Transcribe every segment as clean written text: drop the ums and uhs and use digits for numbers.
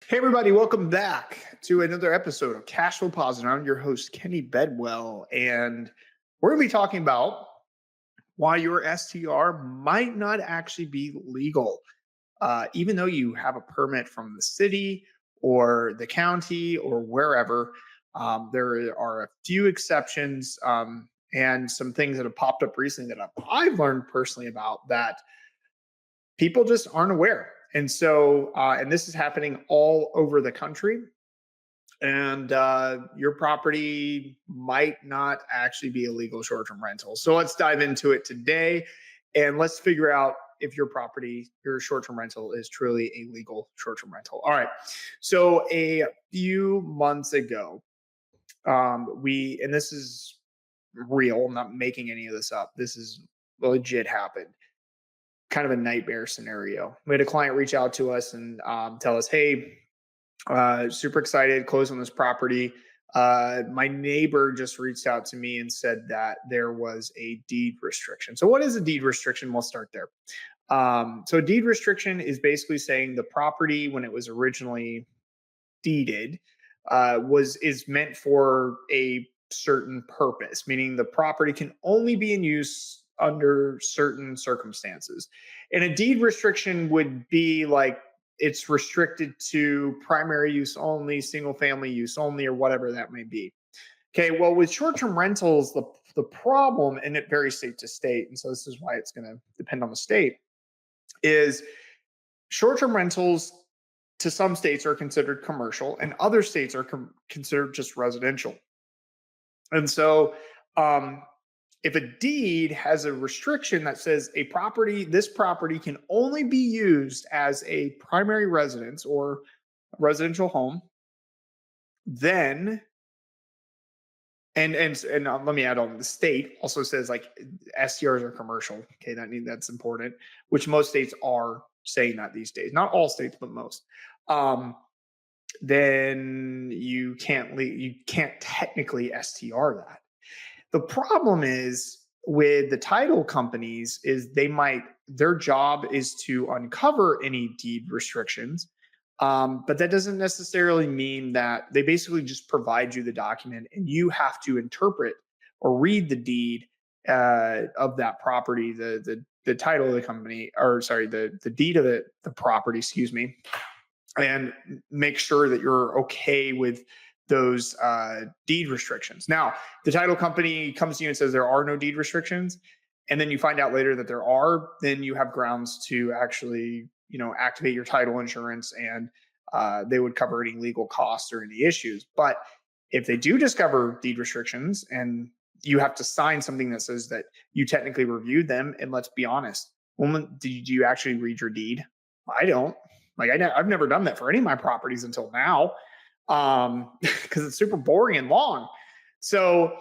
Hey, everybody, welcome back to another episode of Cash Flow Positive. I'm your host, Kenny Bedwell, and we're going to be talking about why your STR might not actually be legal, even though you have a permit from the city or the county or wherever. There are a few exceptions and some things that have popped up recently that I've learned personally about that people just aren't aware. And this is happening all over the country. And your property might not actually be a legal short-term rental. So let's dive into it today, and let's figure out if your short-term rental, is truly a legal short-term rental. All right. So a few months ago, and this is real. I'm not making any of this up. This is legit happened. Kind of a nightmare scenario. We had a client reach out to us and tell us, "Hey, super excited, close on this property. My neighbor just reached out to me and said that there was a deed restriction." So, what is a deed restriction? We'll start there. So, a deed restriction is basically saying the property, when it was originally deeded, is meant for a certain purpose, meaning the property can only be in use under certain circumstances. And a deed restriction would be like it's restricted to primary use only, single family use only, or whatever that may be. Okay, well, with short term rentals, the problem, and it varies state to state, and so this is why it's going to depend on the state, is short term rentals to some states are considered commercial and other states are considered just residential. And so, if a deed has a restriction that says this property can only be used as a primary residence or residential home, then and let me add on, the state also says like STRs are commercial. Okay, that's important, which most states are saying that these days. Not all states, but most. Then you can't technically STR that. The problem is with the title companies is their job is to uncover any deed restrictions. But that doesn't necessarily mean that they basically just provide you the document and you have to interpret or read the deed of that property, the title of the company, or sorry, the deed of the property, excuse me, and make sure that you're okay with those deed restrictions. Now, the title company comes to you and says there are no deed restrictions, and then you find out later that there are. Then you have grounds to actually, activate your title insurance, and they would cover any legal costs or any issues. But if they do discover deed restrictions, and you have to sign something that says that you technically reviewed them, and let's be honest, did you actually read your deed? I don't. I've never done that for any of my properties until now, because it's super boring and long. So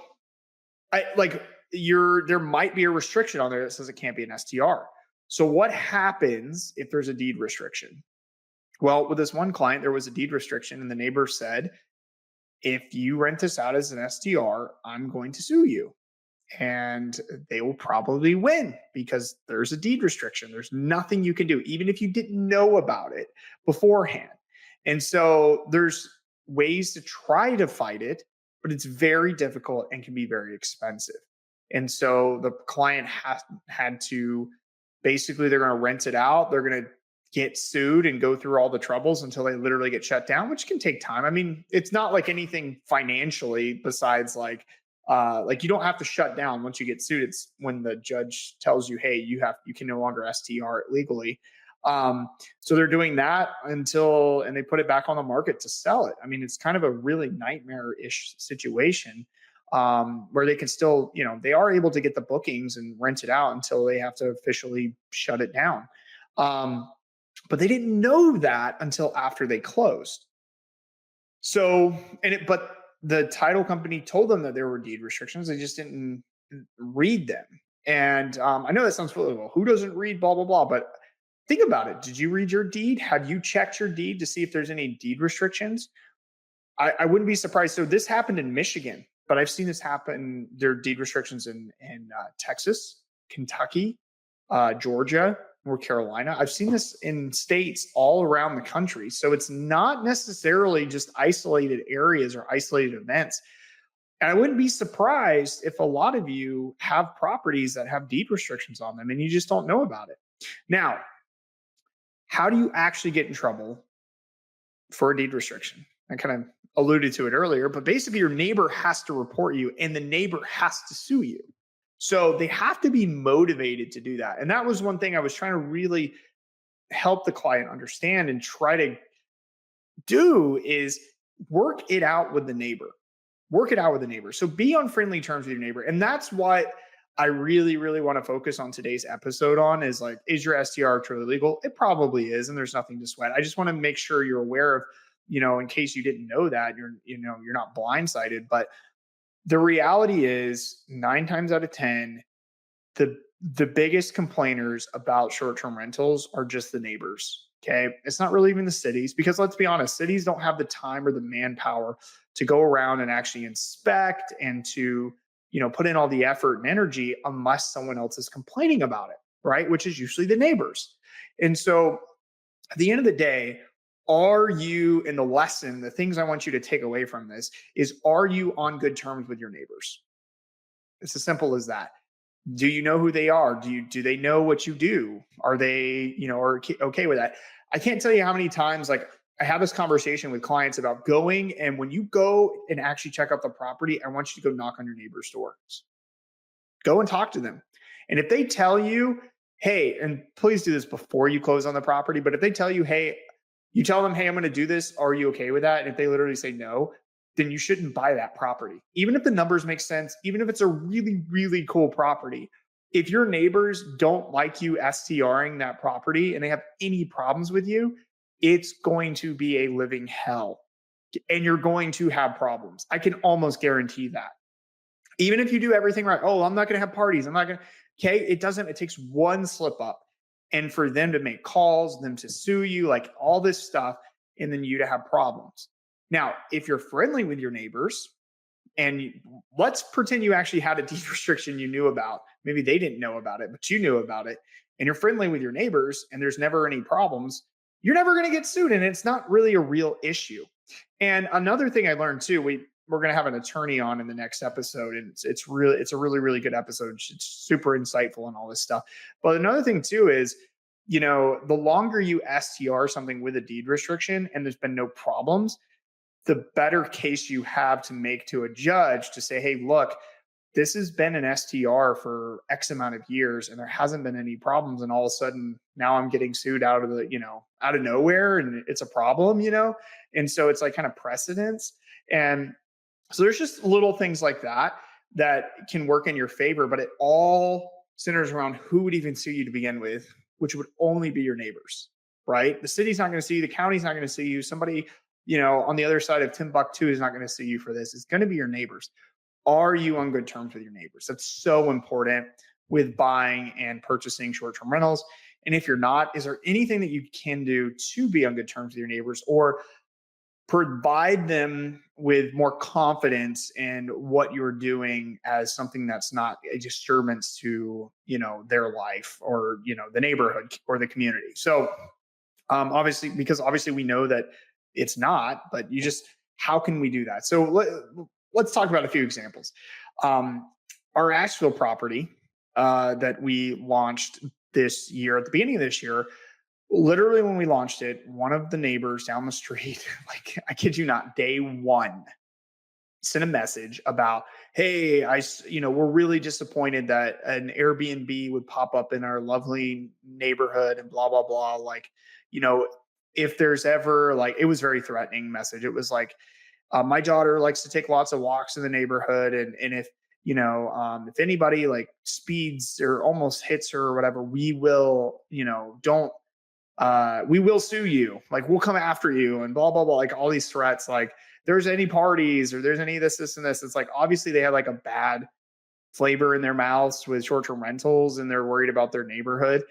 there might be a restriction on there that says it can't be an STR. So what happens if there's a deed restriction? Well, with this one client, there was a deed restriction, and the neighbor said, "If you rent this out as an STR, I'm going to sue you." And they will probably win because there's a deed restriction. There's nothing you can do, even if you didn't know about it beforehand. And so there's ways to try to fight it, but it's very difficult and can be very expensive. And so the client had to basically, they're going to rent it out. They're going to get sued and go through all the troubles until they literally get shut down, which can take time. I mean, it's not like anything financially besides like you don't have to shut down once you get sued. It's when the judge tells you, "Hey, you can no longer STR it legally." So they're doing that and they put it back on the market to sell it. I mean, it's kind of a really nightmare-ish situation where they can still, they are able to get the bookings and rent it out until they have to officially shut it down. But they didn't know that until after they closed. So, but the title company told them that there were deed restrictions. They just didn't read them. And I know that sounds silly. Well, who doesn't read blah, blah, blah? But think about it. Did you read your deed? Have you checked your deed to see if there's any deed restrictions? I wouldn't be surprised. So this happened in Michigan, but I've seen this happen. There are deed restrictions in Texas, Kentucky, Georgia, North Carolina. I've seen this in states all around the country. So it's not necessarily just isolated areas or isolated events. And I wouldn't be surprised if a lot of you have properties that have deed restrictions on them and you just don't know about it. Now, how do you actually get in trouble for a deed restriction? I kind of alluded to it earlier, but basically your neighbor has to report you and the neighbor has to sue you. So they have to be motivated to do that. And that was one thing I was trying to really help the client understand and try to do is work it out with the neighbor. Work it out with the neighbor. So be on friendly terms with your neighbor. And that's what I really, really want to focus on today's episode on is like, is your STR truly legal? It probably is, and there's nothing to sweat. I just want to make sure you're aware of, in case you didn't know that, you're not blindsided. But the reality is 9 times out of 10, the biggest complainers about short-term rentals are just the neighbors. Okay. It's not really even the cities, because let's be honest, cities don't have the time or the manpower to go around and actually inspect and to, put in all the effort and energy unless someone else is complaining about it, right? Which is usually the neighbors. And so at the end of the day, are you, in the lesson, the things I want you to take away from this is, are you on good terms with your neighbors? It's as simple as that. Do you know who they are? Do they know what you do? Are they, are okay with that? I can't tell you how many times, like, I have this conversation with clients about going, and when you go and actually check out the property, I want you to go knock on your neighbor's doors. Go and talk to them. And if they tell you, hey, and please do this before you close on the property, but if they tell you, hey, you tell them, hey, I'm going to do this. Are you okay with that? And if they literally say no, then you shouldn't buy that property. Even if the numbers make sense, even if it's a really, really cool property, if your neighbors don't like you STRing that property and they have any problems with you, it's going to be a living hell and you're going to have problems. I can almost guarantee that. Even if you do everything right, oh, I'm not going to have parties. I'm not going to, okay. It takes one slip up and for them to make calls, them to sue you, like all this stuff, and then you to have problems. Now, if you're friendly with your neighbors, and let's pretend you actually had a deed restriction you knew about, maybe they didn't know about it, but you knew about it, and you're friendly with your neighbors and there's never any problems, you're never going to get sued and it's not really a real issue. And another thing I learned too, we're going to have an attorney on in the next episode, and it's a really, really good episode. It's super insightful and all this stuff. But another thing too is, the longer you STR something with a deed restriction and there's been no problems, the better case you have to make to a judge to say, hey, look, this has been an STR for X amount of years and there hasn't been any problems. And all of a sudden now I'm getting sued out of nowhere and it's a problem, And so it's like kind of precedence. And so there's just little things like that can work in your favor, but it all centers around who would even sue you to begin with, which would only be your neighbors, right? The city's not going to sue you. The county's not going to sue you. Somebody, on the other side of Timbuktu is not going to sue you for this. It's going to be your neighbors. Are you on good terms with your neighbors? That's so important with buying and purchasing short-term rentals. And if you're not, is there anything that you can do to be on good terms with your neighbors or provide them with more confidence in what you're doing as something that's not a disturbance to, their life or, the neighborhood or the community? So obviously we know that it's not, but how can we do that? So let's talk about a few examples. Our Asheville property that we launched this year, at the beginning of this year, literally when we launched it, one of the neighbors down the street, like I kid you not, day one, sent a message about, hey, we're really disappointed that an Airbnb would pop up in our lovely neighborhood and blah, blah, blah. Like, if there's ever, like, it was very threatening message. It was like, my daughter likes to take lots of walks in the neighborhood. And if, if anybody like speeds or almost hits her or whatever, we will, we will sue you. Like, we'll come after you and blah, blah, blah. Like all these threats, like there's any parties or there's any this, and this. It's like, obviously they have like a bad flavor in their mouths with short-term rentals and they're worried about their neighborhood.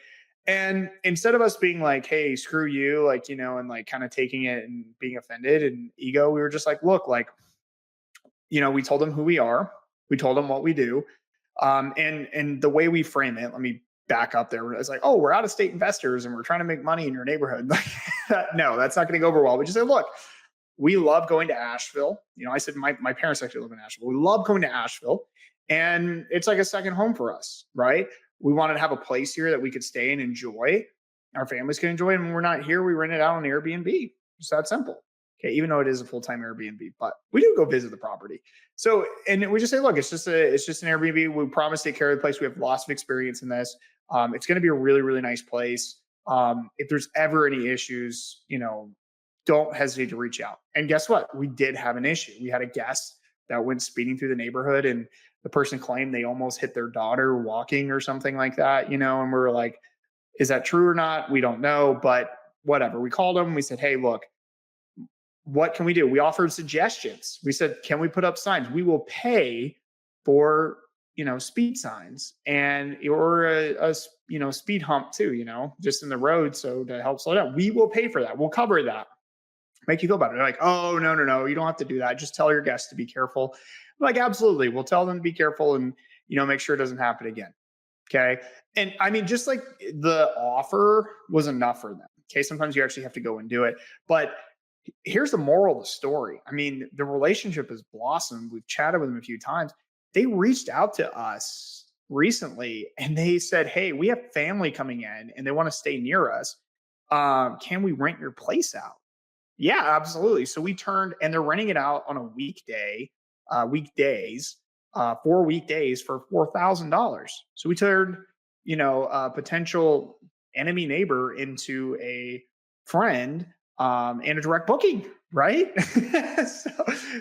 And instead of us being like, hey, screw you, like, and like kind of taking it and being offended and ego, we were just like, look, like, we told them who we are. We told them what we do. And the way we frame it, let me back up there. It's like, oh, we're out of state investors and we're trying to make money in your neighborhood. No, that's not going to go over well. We just say, look, we love going to Asheville. I said my parents actually live in Asheville. We love going to Asheville, and it's like a second home for us, right? We wanted to have a place here that we could stay and enjoy. Our families can enjoy it. And when we're not here, we rent it out on Airbnb. Just that simple. Okay, even though it is a full-time Airbnb, but we do go visit the property. So, and we just say, look, it's just an Airbnb. We promise to take care of the place. We have lots of experience in this. It's going to be a really, really nice place. If there's ever any issues, don't hesitate to reach out. And guess what? We did have an issue. We had a guest that went speeding through the neighborhood, and the person claimed they almost hit their daughter walking or something like that, and we were like, is that true or not? We don't know, but whatever. We called them. We said, hey, look, what can we do? We offered suggestions. We said, can we put up signs? We will pay for, speed signs and or a speed hump too, just in the road. So to help slow down, we will pay for that. We'll cover that. Make you feel better. They're like, oh, no, you don't have to do that. Just tell your guests to be careful. I'm like, absolutely. We'll tell them to be careful and, make sure it doesn't happen again. Okay. And I mean, just like the offer was enough for them. Okay. Sometimes you actually have to go and do it. But here's the moral of the story. I mean, the relationship has blossomed. We've chatted with them a few times. They reached out to us recently and they said, hey, we have family coming in and they want to stay near us. Can we rent your place out? Yeah, absolutely. So we turned, and they're renting it out on a weekdays, 4 weekdays for $4,000. So we turned, a potential enemy neighbor into a friend, and a direct booking, right?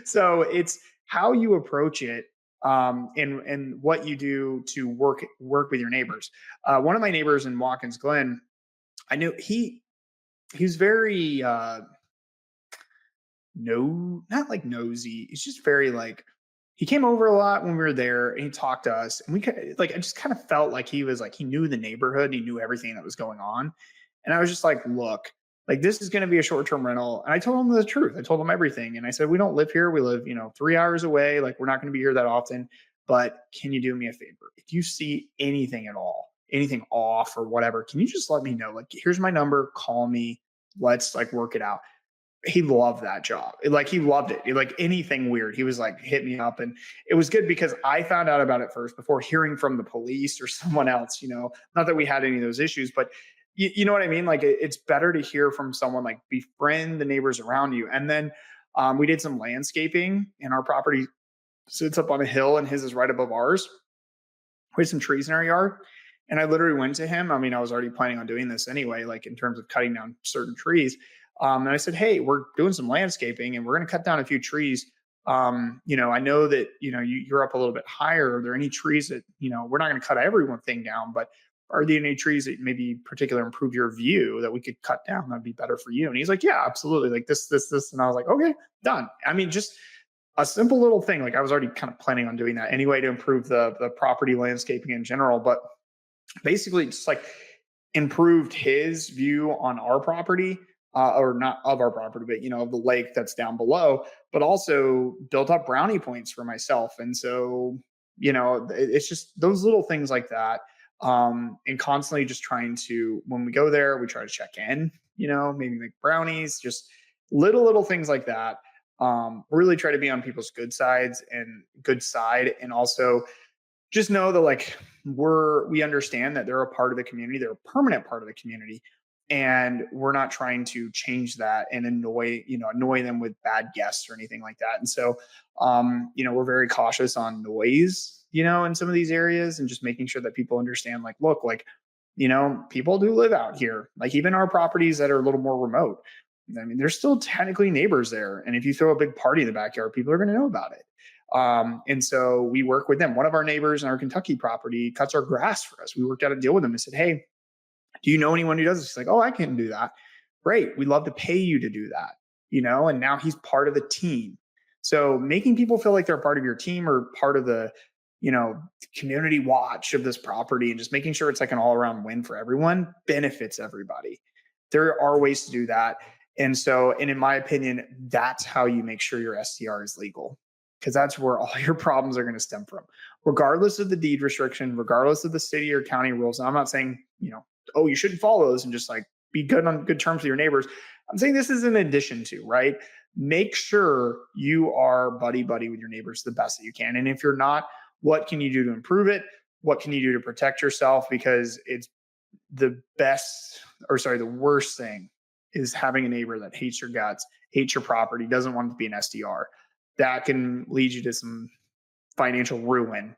so it's how you approach it, and what you do to work with your neighbors. One of my neighbors in Watkins Glen, I knew he's very not like nosy. He's just very like, he came over a lot when we were there and he talked to us, and I just kind of felt like he was like, he knew the neighborhood, he knew everything that was going on. And I was just like, look, like this is going to be a short-term rental. And I told him the truth. I told him everything. And I said, we don't live here. We live, 3 hours away. Like we're not going to be here that often, but can you do me a favor? If you see anything at all, anything off or whatever, can you just let me know? Like, here's my number, call me. Let's like work it out. He loved that job. Like he loved it. Like anything weird, he was like, hit me up. And it was good because I found out about it first before hearing from the police or someone else, not that we had any of those issues, but you know what I mean? Like it's better to hear from someone, like befriend the neighbors around you. And then we did some landscaping, and our property sits up on a hill and his is right above ours. We had some trees in our yard. And I literally went to him. I mean, I was already planning on doing this anyway, like in terms of cutting down certain trees. And I said, hey, we're doing some landscaping and we're going to cut down a few trees. I know that, you're up a little bit higher. Are there any trees that, we're not going to cut everything down, but are there any trees that maybe particularly improve your view that we could cut down? That'd be better for you. And he's like, yeah, absolutely. Like this. And I was like, okay, done. I mean, just a simple little thing. Like I was already kind of planning on doing that anyway to improve the property landscaping in general, but basically just like improved his view on our property. Or not of our property, but of the lake that's down below, but also built up brownie points for myself. And so, it's just those little things like that. And constantly just trying to, when we go there, we try to check in, maybe make brownies, just little things like that. Really try to be on people's good side, and also just know that like we understand that they're a part of the community, they're a permanent part of the community. And we're not trying to change that and annoy them with bad guests or anything like that. And so, we're very cautious on noise, in some of these areas, and just making sure that people understand, like, look, like, people do live out here, like even our properties that are a little more remote. I mean, there's still technically neighbors there. And if you throw a big party in the backyard, people are going to know about it. And so we work with them. One of our neighbors in our Kentucky property cuts our grass for us. We worked out a deal with them and said, hey, do you know anyone who does this? He's like, oh, I can do that. Great. We'd love to pay you to do that, and now he's part of the team. So making people feel like they're part of your team or part of the, community watch of this property, and just making sure it's like an all around win for everyone benefits everybody. There are ways to do that. And in my opinion, that's how you make sure your STR is legal. because that's where all your problems are going to stem from, regardless of the deed restriction, regardless of the city or county rules. And I'm not saying, oh, you shouldn't follow those and just like be good on good terms with your neighbors. I'm saying this is in addition to, right? Make sure you are buddy buddy with your neighbors the best that you can. And if you're not, what can you do to improve it? What can you do to protect yourself? Because it's the worst thing is having a neighbor that hates your guts, hates your property, doesn't want to be an SDR. That can lead you to some financial ruin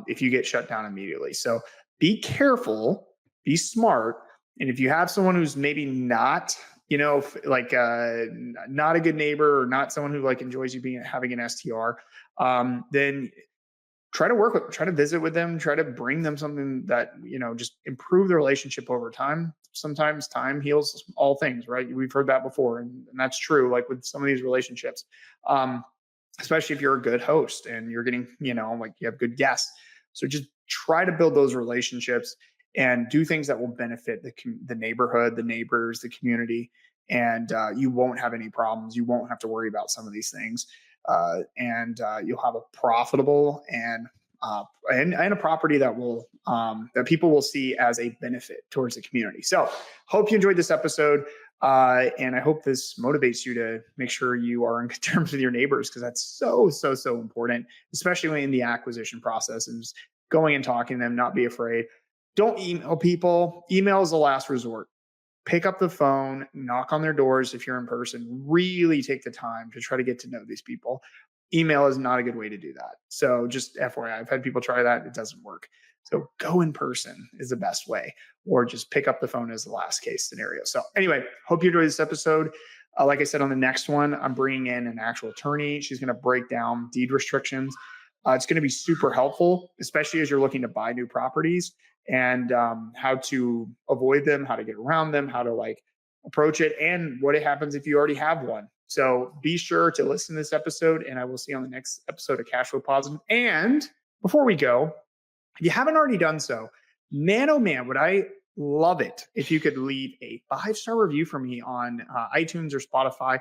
if you get shut down immediately. So be careful, be smart. And if you have someone who's maybe not, not a good neighbor or not someone who like enjoys you having an STR, then try to visit with them, try to bring them something that, just improve the relationship over time. Sometimes time heals all things, right? We've heard that before. And that's true, like with some of these relationships, especially if you're a good host and you're getting, like you have good guests. So just try to build those relationships and do things that will benefit the neighborhood, the neighbors, the community. And you won't have any problems. You won't have to worry about some of these things. And you'll have a profitable and a property that will that people will see as a benefit towards the community. So hope you enjoyed this episode. And I hope this motivates you to make sure you are in good terms with your neighbors, because that's so important, especially when in the acquisition process, and just going and talking to them, not be afraid. Don't email people. Email is the last resort. Pick up the phone, knock on their doors if you're in person. Really take the time to try to get to know these people. Email is not a good way to do that. So just FYI, I've had people try that. It doesn't work. So go in person is the best way, or just pick up the phone as the last case scenario. So anyway, hope you enjoyed this episode. Like I said, on the next one, I'm bringing in an actual attorney. She's going to break down deed restrictions. It's going to be super helpful, especially as you're looking to buy new properties, and how to avoid them, how to get around them, how to like approach it, and what happens if you already have one. So be sure to listen to this episode, and I will see you on the next episode of Cash Flow Positive. And before we go, if you haven't already done so, man, oh man, would I love it if you could leave a 5-star review for me on iTunes or Spotify.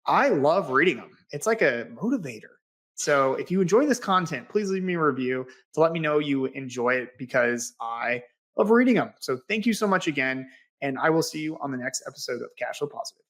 I love reading them. It's like a motivator. So if you enjoy this content, please leave me a review to let me know you enjoy it, because I love reading them. So thank you so much again, and I will see you on the next episode of Cash Flow Positive.